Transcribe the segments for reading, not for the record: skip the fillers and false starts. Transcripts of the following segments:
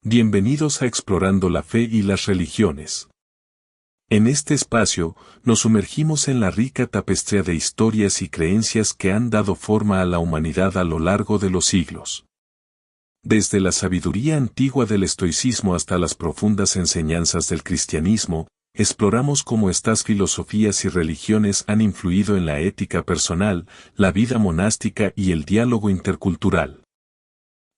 Bienvenidos a Explorando la Fe y las Religiones. En este espacio, nos sumergimos en la rica tapestría de historias y creencias que han dado forma a la humanidad a lo largo de los siglos. Desde la sabiduría antigua del estoicismo hasta las profundas enseñanzas del cristianismo, exploramos cómo estas filosofías y religiones han influido en la ética personal, la vida monástica y el diálogo intercultural.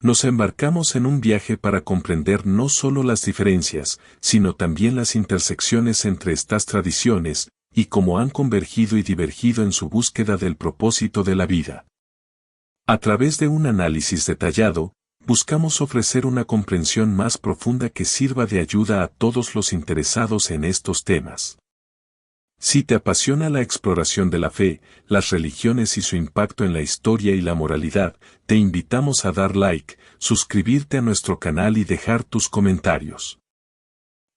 Nos embarcamos en un viaje para comprender no solo las diferencias, sino también las intersecciones entre estas tradiciones, y cómo han convergido y divergido en su búsqueda del propósito de la vida. A través de un análisis detallado, buscamos ofrecer una comprensión más profunda que sirva de ayuda a todos los interesados en estos temas. Si te apasiona la exploración de la fe, las religiones y su impacto en la historia y la moralidad, te invitamos a dar like, suscribirte a nuestro canal y dejar tus comentarios.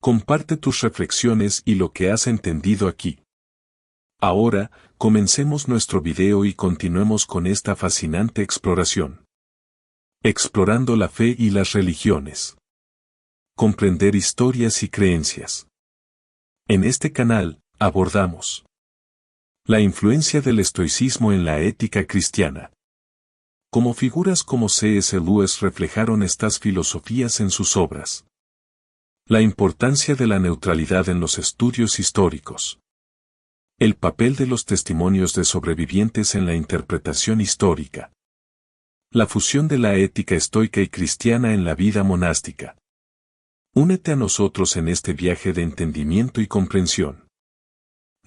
Comparte tus reflexiones y lo que has entendido aquí. Ahora, comencemos nuestro video y continuemos con esta fascinante exploración. Explorando la fe y las religiones. Comprender historias y creencias. En este canal, abordamos la influencia del estoicismo en la ética cristiana. Como figuras como C.S. Lewis reflejaron estas filosofías en sus obras. La importancia de la neutralidad en los estudios históricos. El papel de los testimonios de sobrevivientes en la interpretación histórica. La fusión de la ética estoica y cristiana en la vida monástica. Únete a nosotros en este viaje de entendimiento y comprensión.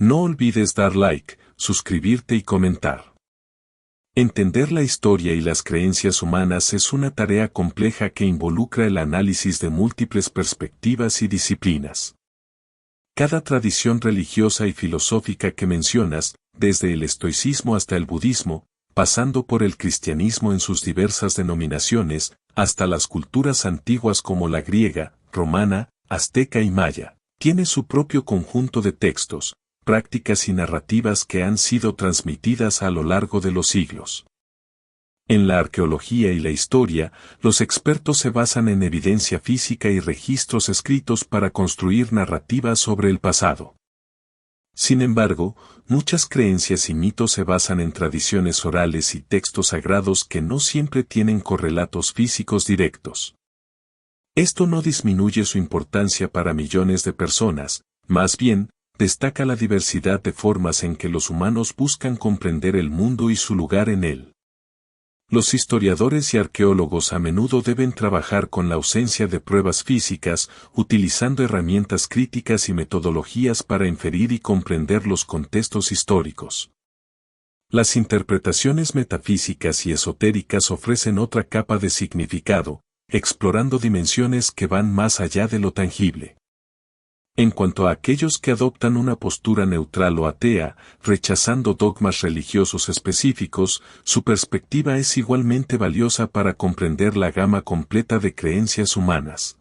No olvides dar like, suscribirte y comentar. Entender la historia y las creencias humanas es una tarea compleja que involucra el análisis de múltiples perspectivas y disciplinas. Cada tradición religiosa y filosófica que mencionas, desde el estoicismo hasta el budismo, pasando por el cristianismo en sus diversas denominaciones, hasta las culturas antiguas como la griega, romana, azteca y maya, tiene su propio conjunto de textos, prácticas y narrativas que han sido transmitidas a lo largo de los siglos. En la arqueología y la historia, los expertos se basan en evidencia física y registros escritos para construir narrativas sobre el pasado. Sin embargo, muchas creencias y mitos se basan en tradiciones orales y textos sagrados que no siempre tienen correlatos físicos directos. Esto no disminuye su importancia para millones de personas, más bien, destaca la diversidad de formas en que los humanos buscan comprender el mundo y su lugar en él. Los historiadores y arqueólogos a menudo deben trabajar con la ausencia de pruebas físicas, utilizando herramientas críticas y metodologías para inferir y comprender los contextos históricos. Las interpretaciones metafísicas y esotéricas ofrecen otra capa de significado, explorando dimensiones que van más allá de lo tangible. En cuanto a aquellos que adoptan una postura neutral o atea, rechazando dogmas religiosos específicos, su perspectiva es igualmente valiosa para comprender la gama completa de creencias humanas.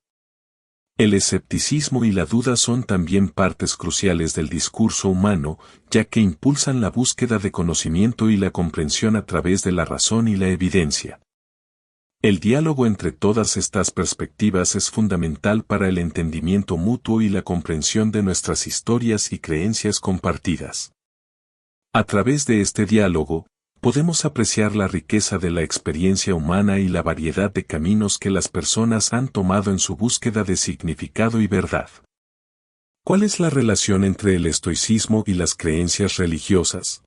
El escepticismo y la duda son también partes cruciales del discurso humano, ya que impulsan la búsqueda de conocimiento y la comprensión a través de la razón y la evidencia. El diálogo entre todas estas perspectivas es fundamental para el entendimiento mutuo y la comprensión de nuestras historias y creencias compartidas. A través de este diálogo, podemos apreciar la riqueza de la experiencia humana y la variedad de caminos que las personas han tomado en su búsqueda de significado y verdad. ¿Cuál es la relación entre el estoicismo y las creencias religiosas?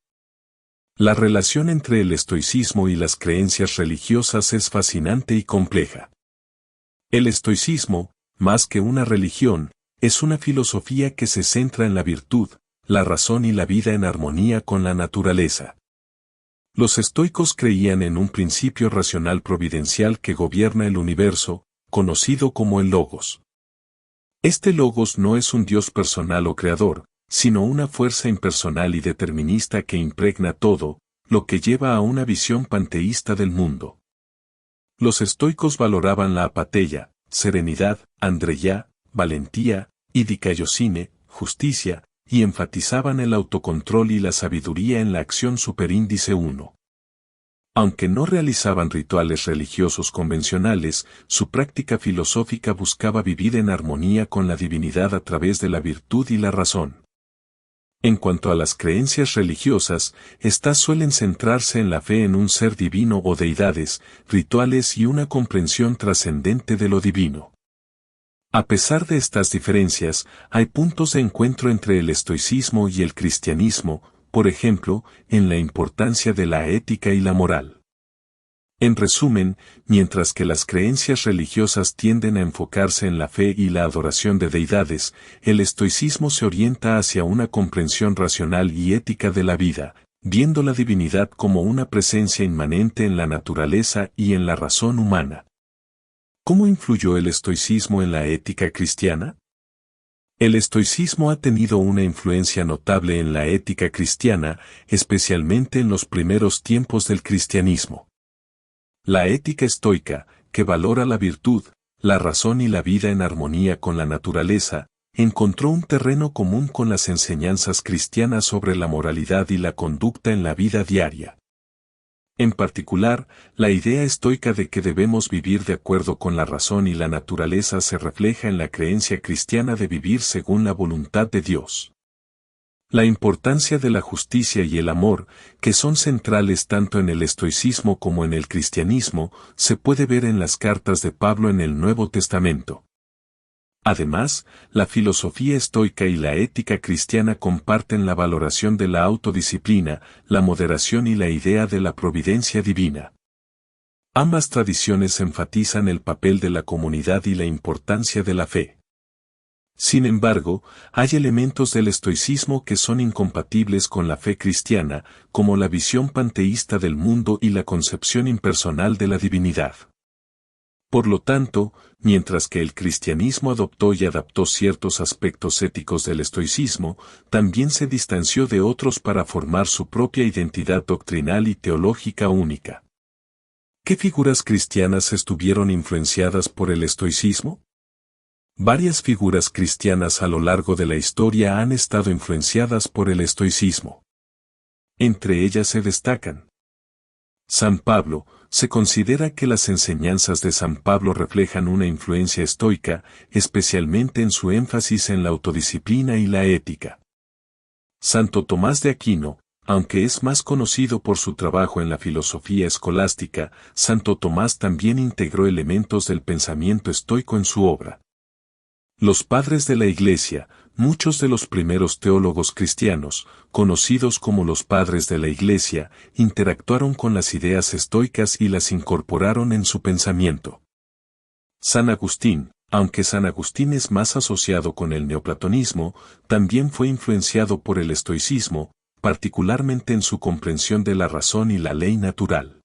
La relación entre el estoicismo y las creencias religiosas es fascinante y compleja. El estoicismo, más que una religión, es una filosofía que se centra en la virtud, la razón y la vida en armonía con la naturaleza. Los estoicos creían en un principio racional providencial que gobierna el universo, conocido como el Logos. Este Logos no es un Dios personal o creador, sino una fuerza impersonal y determinista que impregna todo, lo que lleva a una visión panteísta del mundo. Los estoicos valoraban la apatheia, serenidad, andreia, valentía, y dikaiosune, justicia, y enfatizaban el autocontrol y la sabiduría en la acción superíndice 1. Aunque no realizaban rituales religiosos convencionales, su práctica filosófica buscaba vivir en armonía con la divinidad a través de la virtud y la razón. En cuanto a las creencias religiosas, estas suelen centrarse en la fe en un ser divino o deidades, rituales y una comprensión trascendente de lo divino. A pesar de estas diferencias, hay puntos de encuentro entre el estoicismo y el cristianismo, por ejemplo, en la importancia de la ética y la moral. En resumen, mientras que las creencias religiosas tienden a enfocarse en la fe y la adoración de deidades, el estoicismo se orienta hacia una comprensión racional y ética de la vida, viendo la divinidad como una presencia inmanente en la naturaleza y en la razón humana. ¿Cómo influyó el estoicismo en la ética cristiana? El estoicismo ha tenido una influencia notable en la ética cristiana, especialmente en los primeros tiempos del cristianismo. La ética estoica, que valora la virtud, la razón y la vida en armonía con la naturaleza, encontró un terreno común con las enseñanzas cristianas sobre la moralidad y la conducta en la vida diaria. En particular, la idea estoica de que debemos vivir de acuerdo con la razón y la naturaleza se refleja en la creencia cristiana de vivir según la voluntad de Dios. La importancia de la justicia y el amor, que son centrales tanto en el estoicismo como en el cristianismo, se puede ver en las cartas de Pablo en el Nuevo Testamento. Además, la filosofía estoica y la ética cristiana comparten la valoración de la autodisciplina, la moderación y la idea de la providencia divina. Ambas tradiciones enfatizan el papel de la comunidad y la importancia de la fe. Sin embargo, hay elementos del estoicismo que son incompatibles con la fe cristiana, como la visión panteísta del mundo y la concepción impersonal de la divinidad. Por lo tanto, mientras que el cristianismo adoptó y adaptó ciertos aspectos éticos del estoicismo, también se distanció de otros para formar su propia identidad doctrinal y teológica única. ¿Qué figuras cristianas estuvieron influenciadas por el estoicismo? Varias figuras cristianas a lo largo de la historia han estado influenciadas por el estoicismo. Entre ellas se destacan San Pablo. Se considera que las enseñanzas de San Pablo reflejan una influencia estoica, especialmente en su énfasis en la autodisciplina y la ética. Santo Tomás de Aquino, aunque es más conocido por su trabajo en la filosofía escolástica, Santo Tomás también integró elementos del pensamiento estoico en su obra. Los padres de la Iglesia, muchos de los primeros teólogos cristianos, conocidos como los padres de la Iglesia, interactuaron con las ideas estoicas y las incorporaron en su pensamiento. San Agustín, aunque San Agustín es más asociado con el neoplatonismo, también fue influenciado por el estoicismo, particularmente en su comprensión de la razón y la ley natural.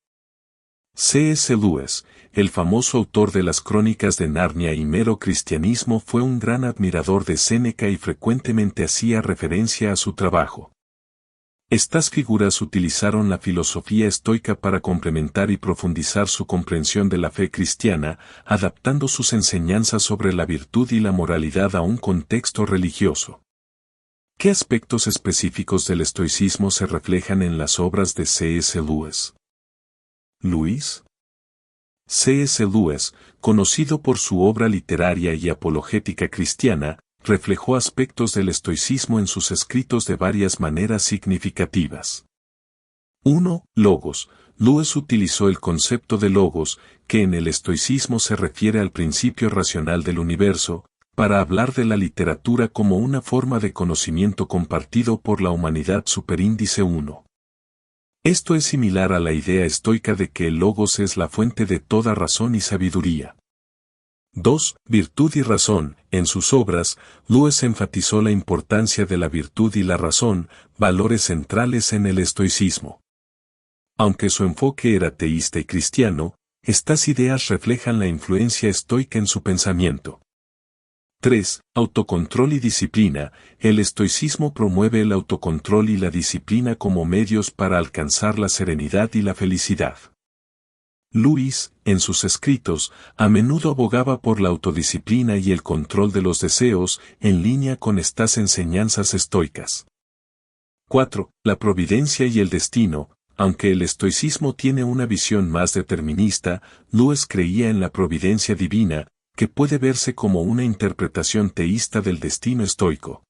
C.S. Lewis, el famoso autor de las Crónicas de Narnia y mero cristianismo, fue un gran admirador de Séneca y frecuentemente hacía referencia a su trabajo. Estas figuras utilizaron la filosofía estoica para complementar y profundizar su comprensión de la fe cristiana, adaptando sus enseñanzas sobre la virtud y la moralidad a un contexto religioso. ¿Qué aspectos específicos del estoicismo se reflejan en las obras de C.S. Lewis? C.S. Lewis, conocido por su obra literaria y apologética cristiana, reflejó aspectos del estoicismo en sus escritos de varias maneras significativas. 1. Logos. Lewis utilizó el concepto de logos, que en el estoicismo se refiere al principio racional del universo, para hablar de la literatura como una forma de conocimiento compartido por la humanidad. Superíndice 1. Esto es similar a la idea estoica de que el logos es la fuente de toda razón y sabiduría. 2. Virtud y razón. En sus obras, Lewis enfatizó la importancia de la virtud y la razón, valores centrales en el estoicismo. Aunque su enfoque era teísta y cristiano, estas ideas reflejan la influencia estoica en su pensamiento. 3. Autocontrol y disciplina. El estoicismo promueve el autocontrol y la disciplina como medios para alcanzar la serenidad y la felicidad. Lewis, en sus escritos, a menudo abogaba por la autodisciplina y el control de los deseos, en línea con estas enseñanzas estoicas. 4. La providencia y el destino. Aunque el estoicismo tiene una visión más determinista, Lewis creía en la providencia divina, que puede verse como una interpretación teísta del destino estoico.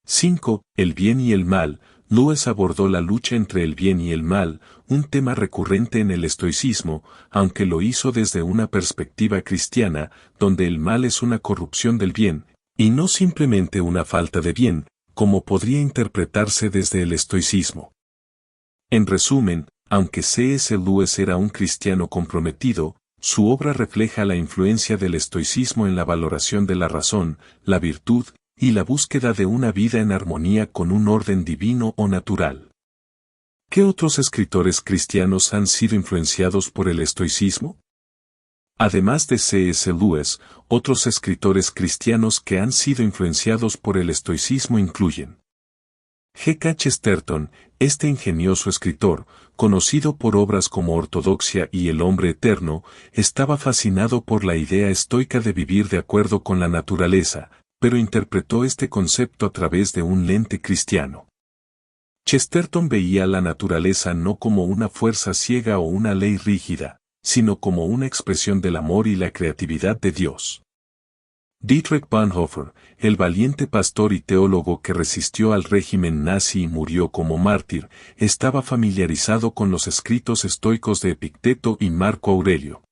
5. El bien y el mal. Lewis abordó la lucha entre el bien y el mal, un tema recurrente en el estoicismo, aunque lo hizo desde una perspectiva cristiana, donde el mal es una corrupción del bien, y no simplemente una falta de bien, como podría interpretarse desde el estoicismo. En resumen, aunque C.S. Lewis era un cristiano comprometido, su obra refleja la influencia del estoicismo en la valoración de la razón, la virtud, y la búsqueda de una vida en armonía con un orden divino o natural. ¿Qué otros escritores cristianos han sido influenciados por el estoicismo? Además de C.S. Lewis, otros escritores cristianos que han sido influenciados por el estoicismo incluyen G.K. Chesterton, este ingenioso escritor, conocido por obras como Ortodoxia y El hombre eterno, estaba fascinado por la idea estoica de vivir de acuerdo con la naturaleza, pero interpretó este concepto a través de un lente cristiano. Chesterton veía la naturaleza no como una fuerza ciega o una ley rígida, sino como una expresión del amor y la creatividad de Dios. Dietrich Bonhoeffer, el valiente pastor y teólogo que resistió al régimen nazi y murió como mártir, estaba familiarizado con los escritos estoicos de Epicteto y Marco Aurelio.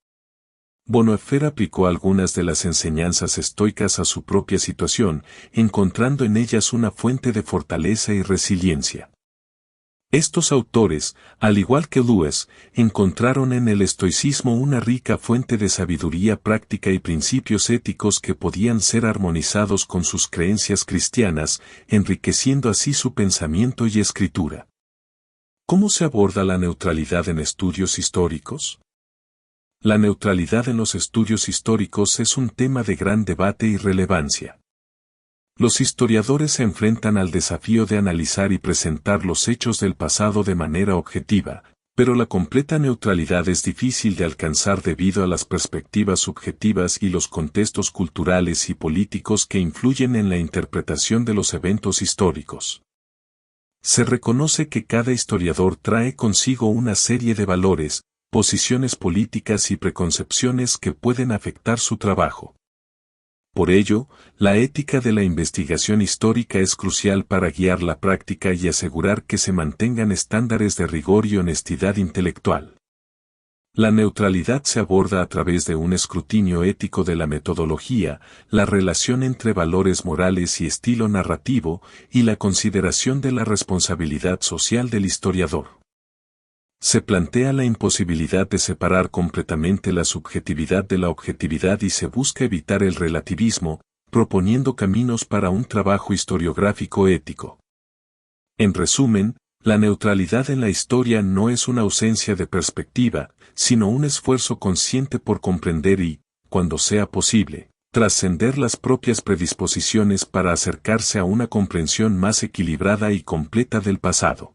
Bonhoeffer aplicó algunas de las enseñanzas estoicas a su propia situación, encontrando en ellas una fuente de fortaleza y resiliencia. Estos autores, al igual que Lewis, encontraron en el estoicismo una rica fuente de sabiduría práctica y principios éticos que podían ser armonizados con sus creencias cristianas, enriqueciendo así su pensamiento y escritura. ¿Cómo se aborda la neutralidad en estudios históricos? La neutralidad en los estudios históricos es un tema de gran debate y relevancia. Los historiadores se enfrentan al desafío de analizar y presentar los hechos del pasado de manera objetiva, pero la completa neutralidad es difícil de alcanzar debido a las perspectivas subjetivas y los contextos culturales y políticos que influyen en la interpretación de los eventos históricos. Se reconoce que cada historiador trae consigo una serie de valores, posiciones políticas y preconcepciones que pueden afectar su trabajo. Por ello, la ética de la investigación histórica es crucial para guiar la práctica y asegurar que se mantengan estándares de rigor y honestidad intelectual. La neutralidad se aborda a través de un escrutinio ético de la metodología, la relación entre valores morales y estilo narrativo, y la consideración de la responsabilidad social del historiador. Se plantea la imposibilidad de separar completamente la subjetividad de la objetividad y se busca evitar el relativismo, proponiendo caminos para un trabajo historiográfico ético. En resumen, la neutralidad en la historia no es una ausencia de perspectiva, sino un esfuerzo consciente por comprender y, cuando sea posible, trascender las propias predisposiciones para acercarse a una comprensión más equilibrada y completa del pasado.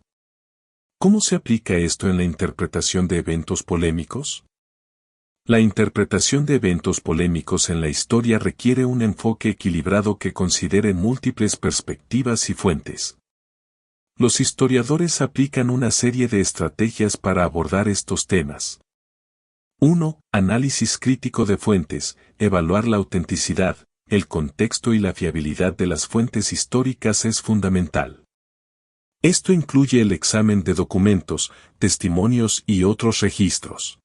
¿Cómo se aplica esto en la interpretación de eventos polémicos? La interpretación de eventos polémicos en la historia requiere un enfoque equilibrado que considere múltiples perspectivas y fuentes. Los historiadores aplican una serie de estrategias para abordar estos temas. 1. Análisis crítico de fuentes, evaluar la autenticidad, el contexto y la fiabilidad de las fuentes históricas es fundamental. Esto incluye el examen de documentos, testimonios y otros registros.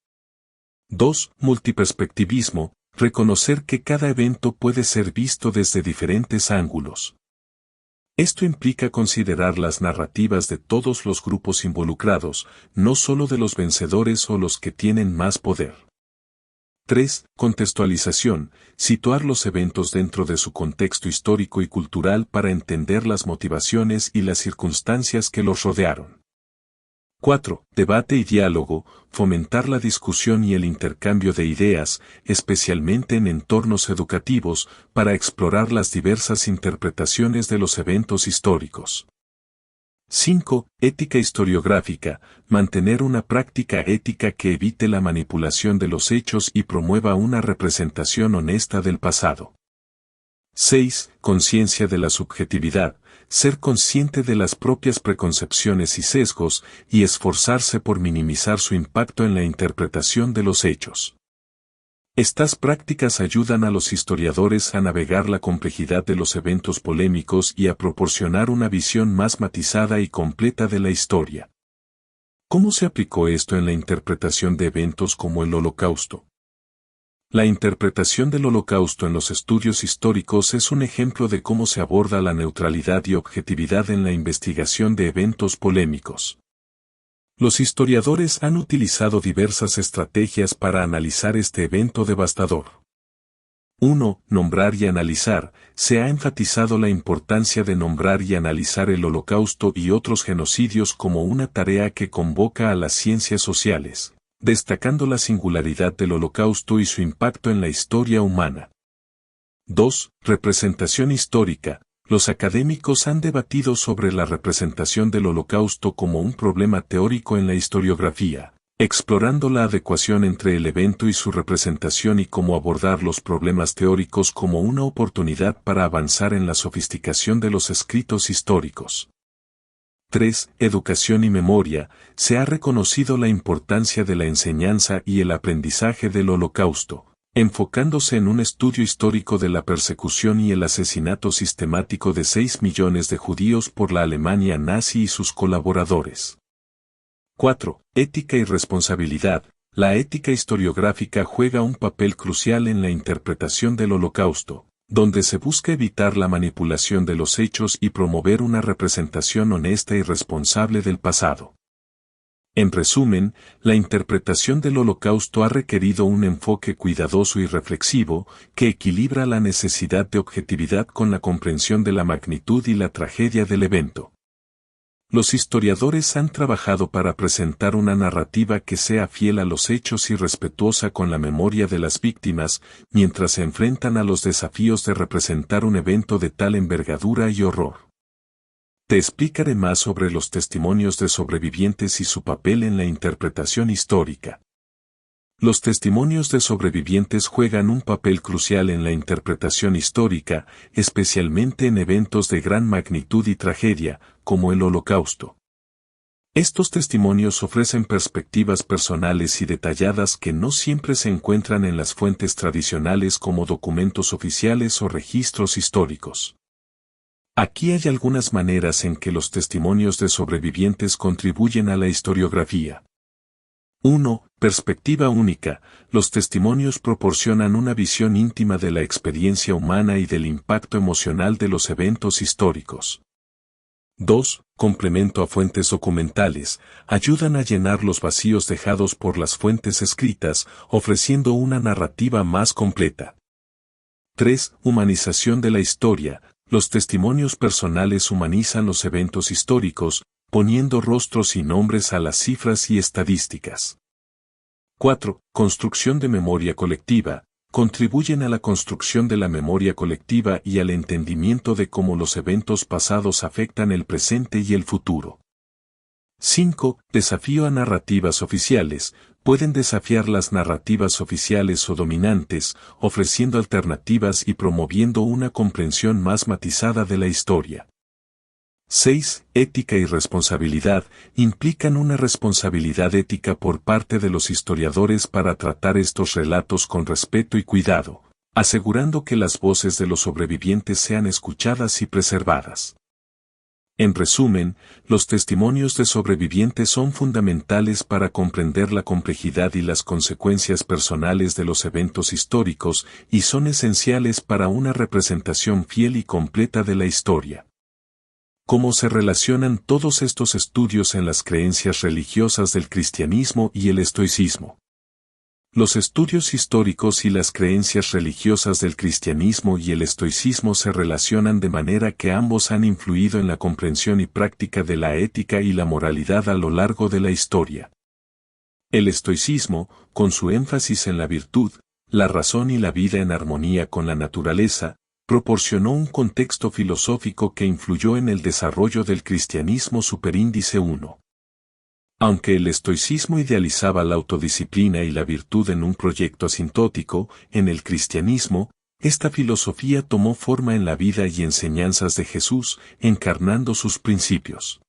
2. Multiperspectivismo, reconocer que cada evento puede ser visto desde diferentes ángulos. Esto implica considerar las narrativas de todos los grupos involucrados, no solo de los vencedores o los que tienen más poder. 3. Contextualización, situar los eventos dentro de su contexto histórico y cultural para entender las motivaciones y las circunstancias que los rodearon. 4. Debate y diálogo, fomentar la discusión y el intercambio de ideas, especialmente en entornos educativos, para explorar las diversas interpretaciones de los eventos históricos. 5. Ética historiográfica, mantener una práctica ética que evite la manipulación de los hechos y promueva una representación honesta del pasado. 6. Conciencia de la subjetividad, ser consciente de las propias preconcepciones y sesgos, y esforzarse por minimizar su impacto en la interpretación de los hechos. Estas prácticas ayudan a los historiadores a navegar la complejidad de los eventos polémicos y a proporcionar una visión más matizada y completa de la historia. ¿Cómo se aplicó esto en la interpretación de eventos como el Holocausto? La interpretación del Holocausto en los estudios históricos es un ejemplo de cómo se aborda la neutralidad y objetividad en la investigación de eventos polémicos. Los historiadores han utilizado diversas estrategias para analizar este evento devastador. 1. Nombrar y analizar. Se ha enfatizado la importancia de nombrar y analizar el Holocausto y otros genocidios como una tarea que convoca a las ciencias sociales, destacando la singularidad del Holocausto y su impacto en la historia humana. 2. Representación histórica. Los académicos han debatido sobre la representación del Holocausto como un problema teórico en la historiografía, explorando la adecuación entre el evento y su representación y cómo abordar los problemas teóricos como una oportunidad para avanzar en la sofisticación de los escritos históricos. 3. Educación y memoria. Se ha reconocido la importancia de la enseñanza y el aprendizaje del Holocausto, enfocándose en un estudio histórico de la persecución y el asesinato sistemático de 6 millones de judíos por la Alemania nazi y sus colaboradores. 4. Ética y responsabilidad. La ética historiográfica juega un papel crucial en la interpretación del Holocausto, donde se busca evitar la manipulación de los hechos y promover una representación honesta y responsable del pasado. En resumen, la interpretación del Holocausto ha requerido un enfoque cuidadoso y reflexivo, que equilibra la necesidad de objetividad con la comprensión de la magnitud y la tragedia del evento. Los historiadores han trabajado para presentar una narrativa que sea fiel a los hechos y respetuosa con la memoria de las víctimas, mientras se enfrentan a los desafíos de representar un evento de tal envergadura y horror. Te explicaré más sobre los testimonios de sobrevivientes y su papel en la interpretación histórica. Los testimonios de sobrevivientes juegan un papel crucial en la interpretación histórica, especialmente en eventos de gran magnitud y tragedia, como el Holocausto. Estos testimonios ofrecen perspectivas personales y detalladas que no siempre se encuentran en las fuentes tradicionales como documentos oficiales o registros históricos. Aquí hay algunas maneras en que los testimonios de sobrevivientes contribuyen a la historiografía. 1. Perspectiva única. Los testimonios proporcionan una visión íntima de la experiencia humana y del impacto emocional de los eventos históricos. 2. Complemento a fuentes documentales. Ayudan a llenar los vacíos dejados por las fuentes escritas, ofreciendo una narrativa más completa. 3. Humanización de la historia. Los testimonios personales humanizan los eventos históricos, poniendo rostros y nombres a las cifras y estadísticas. 4. Construcción de memoria colectiva. Contribuyen a la construcción de la memoria colectiva y al entendimiento de cómo los eventos pasados afectan el presente y el futuro. 5. Desafío a narrativas oficiales. Pueden desafiar las narrativas oficiales o dominantes, ofreciendo alternativas y promoviendo una comprensión más matizada de la historia. 6. Ética y responsabilidad. Implican una responsabilidad ética por parte de los historiadores para tratar estos relatos con respeto y cuidado, asegurando que las voces de los sobrevivientes sean escuchadas y preservadas. En resumen, los testimonios de sobrevivientes son fundamentales para comprender la complejidad y las consecuencias personales de los eventos históricos y son esenciales para una representación fiel y completa de la historia. ¿Cómo se relacionan todos estos estudios en las creencias religiosas del cristianismo y el estoicismo? Los estudios históricos y las creencias religiosas del cristianismo y el estoicismo se relacionan de manera que ambos han influido en la comprensión y práctica de la ética y la moralidad a lo largo de la historia. El estoicismo, con su énfasis en la virtud, la razón y la vida en armonía con la naturaleza, proporcionó un contexto filosófico que influyó en el desarrollo del cristianismo superíndice 1. Aunque el estoicismo idealizaba la autodisciplina y la virtud en un proyecto asintótico, en el cristianismo, Esta filosofía tomó forma en la vida y enseñanzas de Jesús, encarnando sus principios.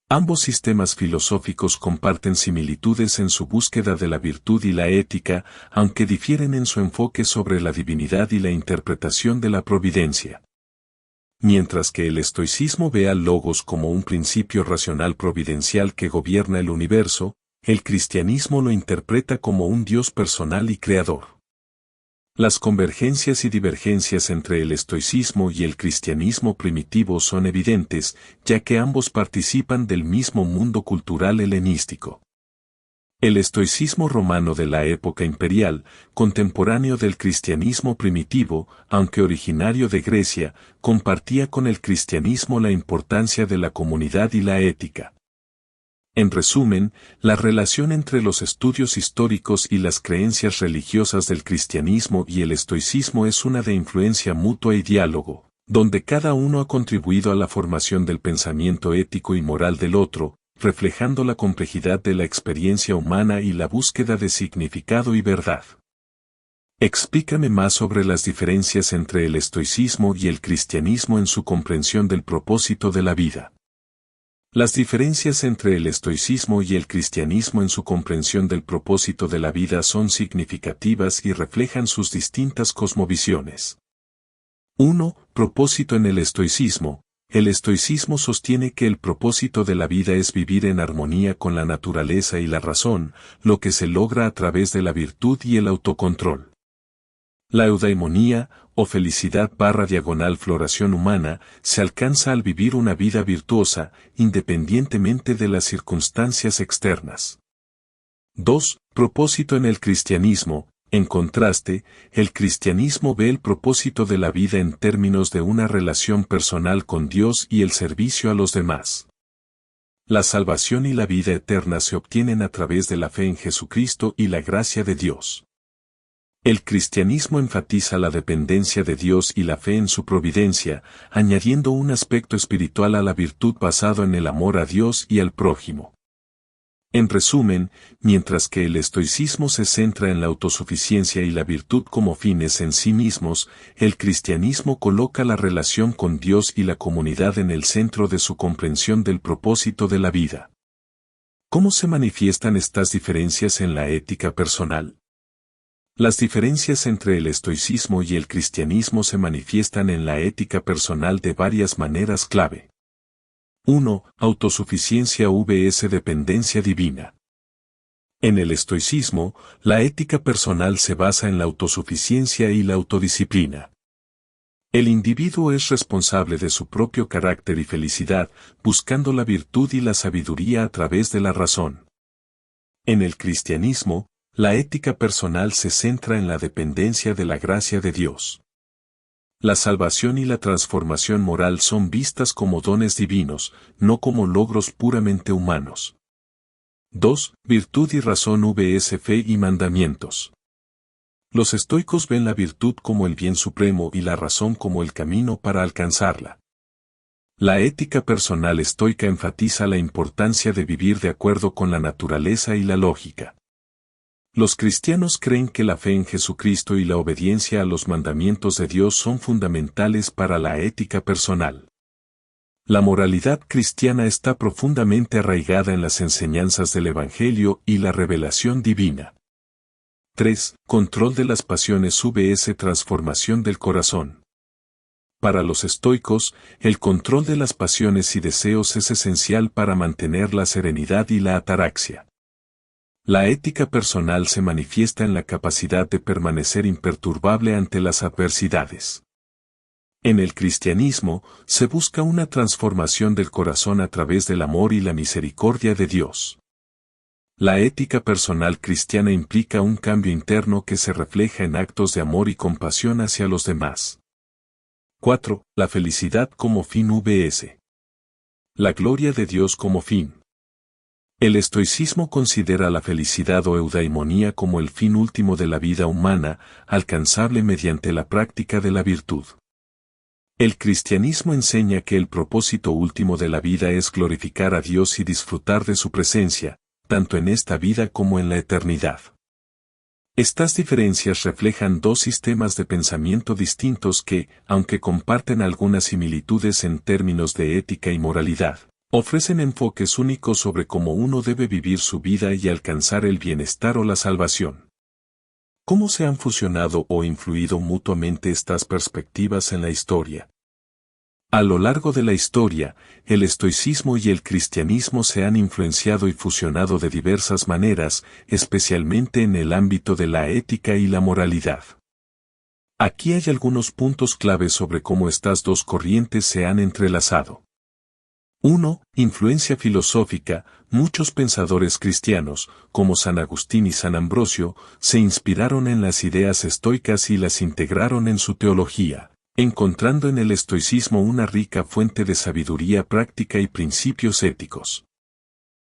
Ambos sistemas filosóficos comparten similitudes en su búsqueda de la virtud y la ética, aunque difieren en su enfoque sobre la divinidad y la interpretación de la providencia. Mientras que el estoicismo ve al logos como un principio racional providencial que gobierna el universo, el cristianismo lo interpreta como un Dios personal y creador. Las convergencias y divergencias entre el estoicismo y el cristianismo primitivo son evidentes, ya que ambos participan del mismo mundo cultural helenístico. El estoicismo romano de la época imperial, contemporáneo del cristianismo primitivo, aunque originario de Grecia, compartía con el cristianismo la importancia de la comunidad y la ética. En resumen, la relación entre los estudios históricos y las creencias religiosas del cristianismo y el estoicismo es una de influencia mutua y diálogo, donde cada uno ha contribuido a la formación del pensamiento ético y moral del otro, reflejando la complejidad de la experiencia humana y la búsqueda de significado y verdad. Explícame más sobre las diferencias entre el estoicismo y el cristianismo en su comprensión del propósito de la vida. Las diferencias entre el estoicismo y el cristianismo en su comprensión del propósito de la vida son significativas y reflejan sus distintas cosmovisiones. 1. Propósito en el estoicismo. El estoicismo sostiene que el propósito de la vida es vivir en armonía con la naturaleza y la razón, lo que se logra a través de la virtud y el autocontrol. La eudaimonía, o felicidad/floración humana, se alcanza al vivir una vida virtuosa, independientemente de las circunstancias externas. 2. Propósito en el cristianismo. En contraste, el cristianismo ve el propósito de la vida en términos de una relación personal con Dios y el servicio a los demás. La salvación y la vida eterna se obtienen a través de la fe en Jesucristo y la gracia de Dios. El cristianismo enfatiza la dependencia de Dios y la fe en su providencia, añadiendo un aspecto espiritual a la virtud basado en el amor a Dios y al prójimo. En resumen, mientras que el estoicismo se centra en la autosuficiencia y la virtud como fines en sí mismos, el cristianismo coloca la relación con Dios y la comunidad en el centro de su comprensión del propósito de la vida. ¿Cómo se manifiestan estas diferencias en la ética personal? Las diferencias entre el estoicismo y el cristianismo se manifiestan en la ética personal de varias maneras clave. 1. Autosuficiencia vs dependencia divina. En el estoicismo, la ética personal se basa en la autosuficiencia y la autodisciplina. El individuo es responsable de su propio carácter y felicidad, buscando la virtud y la sabiduría a través de la razón. En el cristianismo, la ética personal se centra en la dependencia de la gracia de Dios. La salvación y la transformación moral son vistas como dones divinos, no como logros puramente humanos. 2. Virtud y razón vs fe y mandamientos. Los estoicos ven la virtud como el bien supremo y la razón como el camino para alcanzarla. La ética personal estoica enfatiza la importancia de vivir de acuerdo con la naturaleza y la lógica. Los cristianos creen que la fe en Jesucristo y la obediencia a los mandamientos de Dios son fundamentales para la ética personal. La moralidad cristiana está profundamente arraigada en las enseñanzas del Evangelio y la revelación divina. 3. Control de las pasiones vs transformación del corazón. Para los estoicos, el control de las pasiones y deseos es esencial para mantener la serenidad y la ataraxia. La ética personal se manifiesta en la capacidad de permanecer imperturbable ante las adversidades. En el cristianismo, se busca una transformación del corazón a través del amor y la misericordia de Dios. La ética personal cristiana implica un cambio interno que se refleja en actos de amor y compasión hacia los demás. 4. La felicidad como fin vs. la gloria de Dios como fin. El estoicismo considera la felicidad o eudaimonía como el fin último de la vida humana, alcanzable mediante la práctica de la virtud. El cristianismo enseña que el propósito último de la vida es glorificar a Dios y disfrutar de su presencia, tanto en esta vida como en la eternidad. Estas diferencias reflejan dos sistemas de pensamiento distintos que, aunque comparten algunas similitudes en términos de ética y moralidad, ofrecen enfoques únicos sobre cómo uno debe vivir su vida y alcanzar el bienestar o la salvación. ¿Cómo se han fusionado o influido mutuamente estas perspectivas en la historia? A lo largo de la historia, el estoicismo y el cristianismo se han influenciado y fusionado de diversas maneras, especialmente en el ámbito de la ética y la moralidad. Aquí hay algunos puntos claves sobre cómo estas dos corrientes se han entrelazado. 1. Influencia filosófica. Muchos pensadores cristianos, como San Agustín y San Ambrosio, se inspiraron en las ideas estoicas y las integraron en su teología, encontrando en el estoicismo una rica fuente de sabiduría práctica y principios éticos.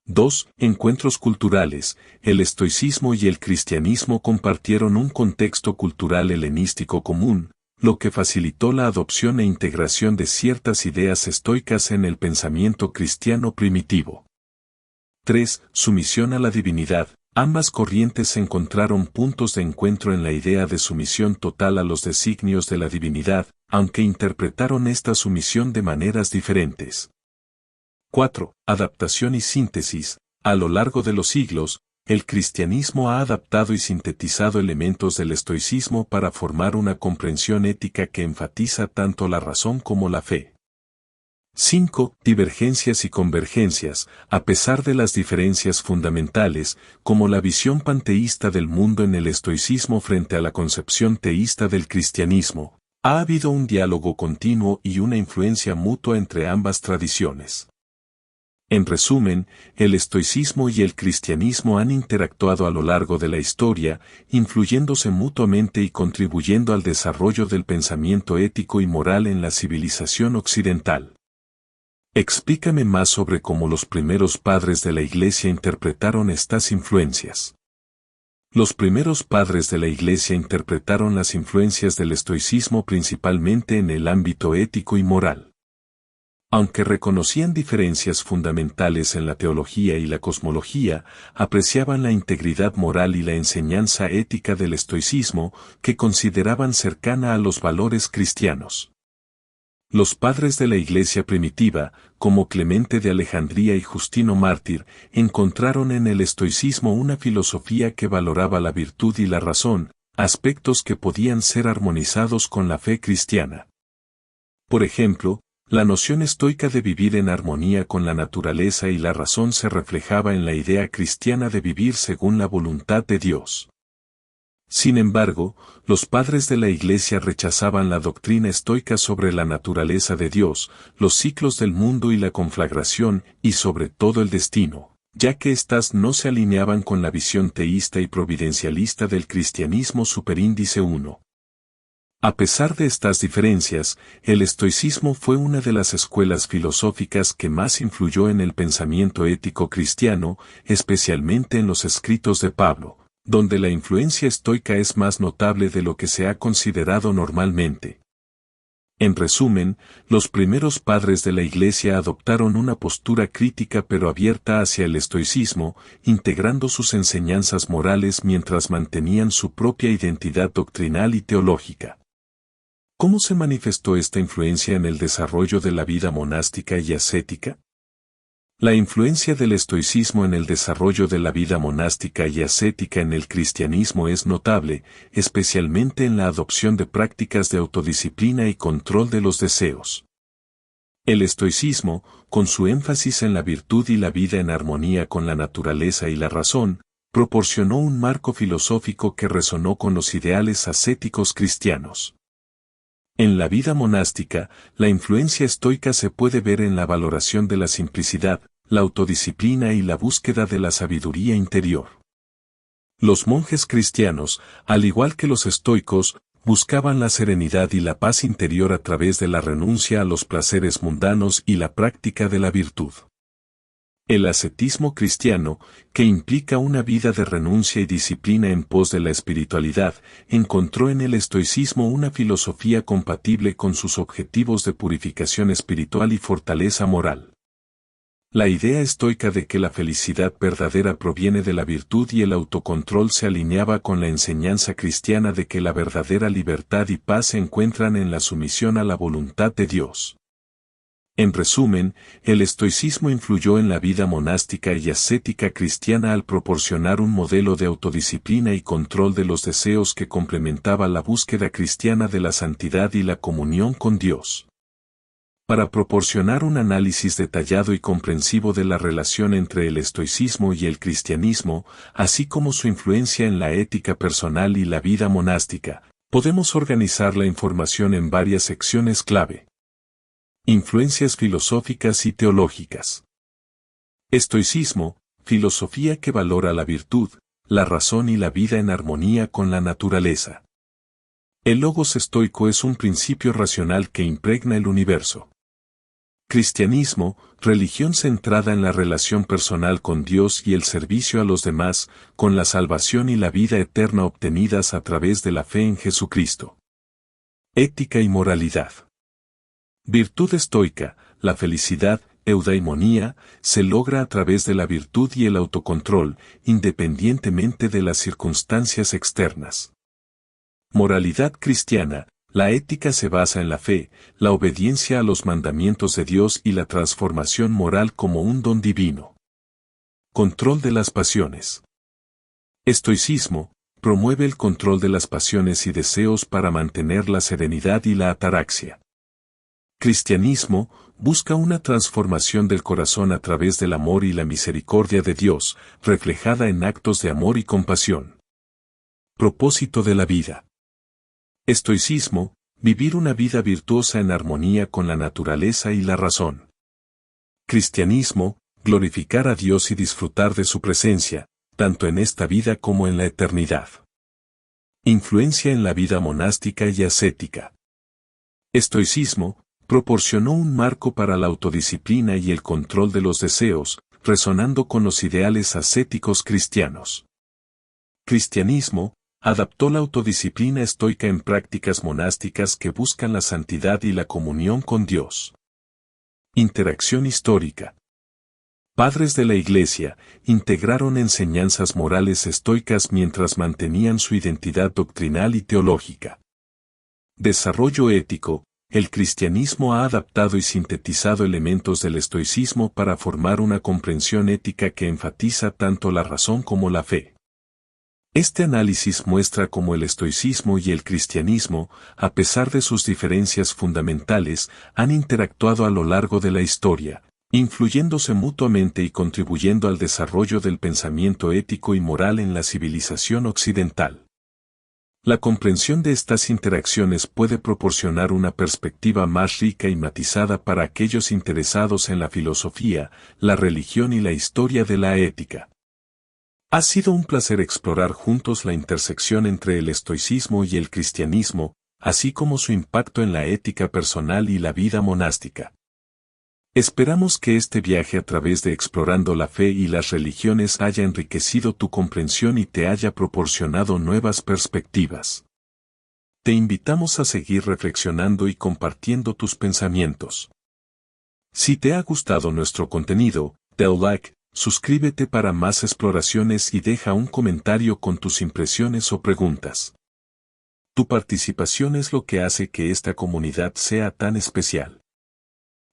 2. Encuentros culturales. El estoicismo y el cristianismo compartieron un contexto cultural helenístico común, lo que facilitó la adopción e integración de ciertas ideas estoicas en el pensamiento cristiano primitivo. 3. Sumisión a la divinidad. Ambas corrientes encontraron puntos de encuentro en la idea de sumisión total a los designios de la divinidad, aunque interpretaron esta sumisión de maneras diferentes. 4. Adaptación y síntesis. A lo largo de los siglos, el cristianismo ha adaptado y sintetizado elementos del estoicismo para formar una comprensión ética que enfatiza tanto la razón como la fe. 5. Divergencias y convergencias. A pesar de las diferencias fundamentales, como la visión panteísta del mundo en el estoicismo frente a la concepción teísta del cristianismo, ha habido un diálogo continuo y una influencia mutua entre ambas tradiciones. En resumen, el estoicismo y el cristianismo han interactuado a lo largo de la historia, influyéndose mutuamente y contribuyendo al desarrollo del pensamiento ético y moral en la civilización occidental. Explícame más sobre cómo los primeros padres de la Iglesia interpretaron estas influencias. Los primeros padres de la Iglesia interpretaron las influencias del estoicismo principalmente en el ámbito ético y moral. Aunque reconocían diferencias fundamentales en la teología y la cosmología, apreciaban la integridad moral y la enseñanza ética del estoicismo, que consideraban cercana a los valores cristianos. Los padres de la Iglesia primitiva, como Clemente de Alejandría y Justino Mártir, encontraron en el estoicismo una filosofía que valoraba la virtud y la razón, aspectos que podían ser armonizados con la fe cristiana. Por ejemplo, la noción estoica de vivir en armonía con la naturaleza y la razón se reflejaba en la idea cristiana de vivir según la voluntad de Dios. Sin embargo, los padres de la Iglesia rechazaban la doctrina estoica sobre la naturaleza de Dios, los ciclos del mundo y la conflagración, y sobre todo el destino, ya que éstas no se alineaban con la visión teísta y providencialista del cristianismo superíndice 1. A pesar de estas diferencias, el estoicismo fue una de las escuelas filosóficas que más influyó en el pensamiento ético cristiano, especialmente en los escritos de Pablo, donde la influencia estoica es más notable de lo que se ha considerado normalmente. En resumen, los primeros padres de la Iglesia adoptaron una postura crítica pero abierta hacia el estoicismo, integrando sus enseñanzas morales mientras mantenían su propia identidad doctrinal y teológica. ¿Cómo se manifestó esta influencia en el desarrollo de la vida monástica y ascética? La influencia del estoicismo en el desarrollo de la vida monástica y ascética en el cristianismo es notable, especialmente en la adopción de prácticas de autodisciplina y control de los deseos. El estoicismo, con su énfasis en la virtud y la vida en armonía con la naturaleza y la razón, proporcionó un marco filosófico que resonó con los ideales ascéticos cristianos. En la vida monástica, la influencia estoica se puede ver en la valoración de la simplicidad, la autodisciplina y la búsqueda de la sabiduría interior. Los monjes cristianos, al igual que los estoicos, buscaban la serenidad y la paz interior a través de la renuncia a los placeres mundanos y la práctica de la virtud. El ascetismo cristiano, que implica una vida de renuncia y disciplina en pos de la espiritualidad, encontró en el estoicismo una filosofía compatible con sus objetivos de purificación espiritual y fortaleza moral. La idea estoica de que la felicidad verdadera proviene de la virtud y el autocontrol se alineaba con la enseñanza cristiana de que la verdadera libertad y paz se encuentran en la sumisión a la voluntad de Dios. En resumen, el estoicismo influyó en la vida monástica y ascética cristiana al proporcionar un modelo de autodisciplina y control de los deseos que complementaba la búsqueda cristiana de la santidad y la comunión con Dios. Para proporcionar un análisis detallado y comprensivo de la relación entre el estoicismo y el cristianismo, así como su influencia en la ética personal y la vida monástica, podemos organizar la información en varias secciones clave. Influencias filosóficas y teológicas. Estoicismo, filosofía que valora la virtud, la razón y la vida en armonía con la naturaleza. El logos estoico es un principio racional que impregna el universo. Cristianismo, religión centrada en la relación personal con Dios y el servicio a los demás, con la salvación y la vida eterna obtenidas a través de la fe en Jesucristo. Ética y moralidad. Virtud estoica, la felicidad, eudaimonía, se logra a través de la virtud y el autocontrol, independientemente de las circunstancias externas. Moralidad cristiana, la ética se basa en la fe, la obediencia a los mandamientos de Dios y la transformación moral como un don divino. Control de las pasiones. Estoicismo, promueve el control de las pasiones y deseos para mantener la serenidad y la ataraxia. Cristianismo, busca una transformación del corazón a través del amor y la misericordia de Dios, reflejada en actos de amor y compasión. Propósito de la vida. Estoicismo, vivir una vida virtuosa en armonía con la naturaleza y la razón. Cristianismo, glorificar a Dios y disfrutar de su presencia, tanto en esta vida como en la eternidad. Influencia en la vida monástica y ascética. Estoicismo, proporcionó un marco para la autodisciplina y el control de los deseos, resonando con los ideales ascéticos cristianos. Cristianismo, adaptó la autodisciplina estoica en prácticas monásticas que buscan la santidad y la comunión con Dios. Interacción histórica. Padres de la Iglesia integraron enseñanzas morales estoicas mientras mantenían su identidad doctrinal y teológica. Desarrollo ético. El cristianismo ha adaptado y sintetizado elementos del estoicismo para formar una comprensión ética que enfatiza tanto la razón como la fe. Este análisis muestra cómo el estoicismo y el cristianismo, a pesar de sus diferencias fundamentales, han interactuado a lo largo de la historia, influyéndose mutuamente y contribuyendo al desarrollo del pensamiento ético y moral en la civilización occidental. La comprensión de estas interacciones puede proporcionar una perspectiva más rica y matizada para aquellos interesados en la filosofía, la religión y la historia de la ética. Ha sido un placer explorar juntos la intersección entre el estoicismo y el cristianismo, así como su impacto en la ética personal y la vida monástica. Esperamos que este viaje a través de explorando la fe y las religiones haya enriquecido tu comprensión y te haya proporcionado nuevas perspectivas. Te invitamos a seguir reflexionando y compartiendo tus pensamientos. Si te ha gustado nuestro contenido, dale like, suscríbete para más exploraciones y deja un comentario con tus impresiones o preguntas. Tu participación es lo que hace que esta comunidad sea tan especial.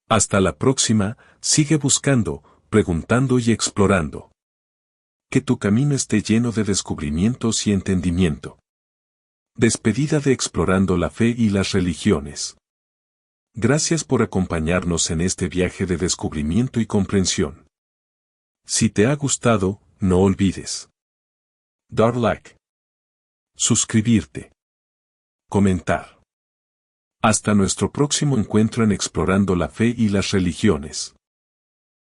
Hasta la próxima, sigue buscando, preguntando y explorando. Que tu camino esté lleno de descubrimientos y entendimiento. Despedida de Explorando la Fe y las Religiones. Gracias por acompañarnos en este viaje de descubrimiento y comprensión. Si te ha gustado, no olvides dar like, suscribirte, comentar. Hasta nuestro próximo encuentro en Explorando la Fe y las Religiones.